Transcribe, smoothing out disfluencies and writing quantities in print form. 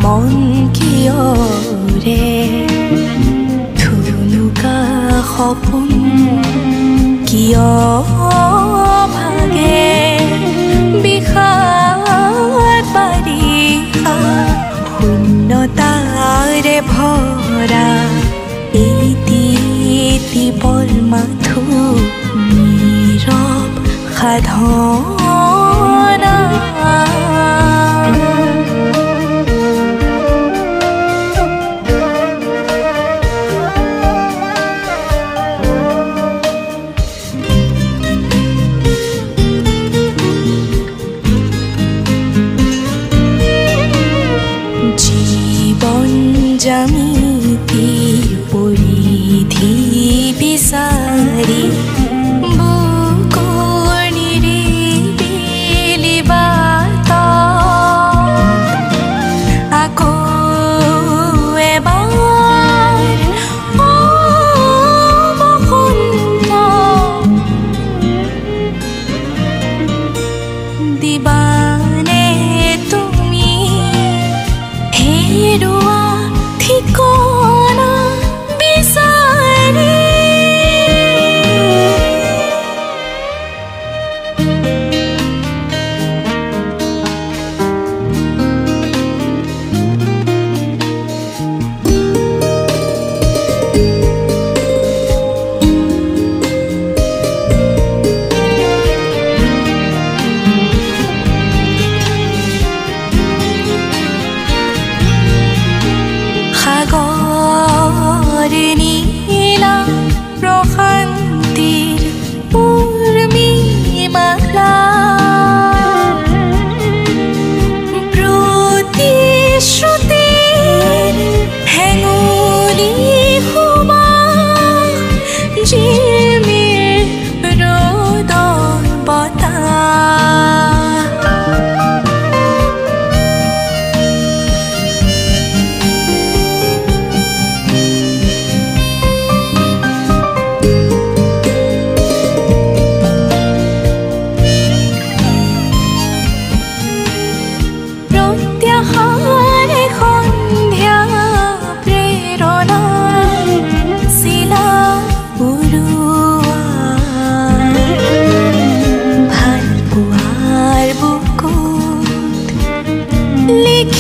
মন কিয়ৰে থুনুকা সপোন কিয় ভাগে বিষাদ বাৰিষা শূন্যতাৰে ভৰা এই পলমাথো নীৰৱ সাধনা জীৱন জামিতি পৰিধি বিচাৰি বুকুৰ নিৰিবিলি বাট আকৌ এবাৰ বসন্ত দিবানে তুমি হেৰুৱা ঠিকনা বিচাৰি সাগৰ নীলা প্ৰশান্তিৰ উৰ্মিমালা প্ৰতিশ্ৰুতিৰ হেঙুলি সুবাস জিলমিল ৰ'দৰ বতাহ প্ৰত্যাশাৰে সন্ধ্যা প্ৰেৰণা চিলা উৰুৱা ভাল পোৱাৰ বুকুত লিখি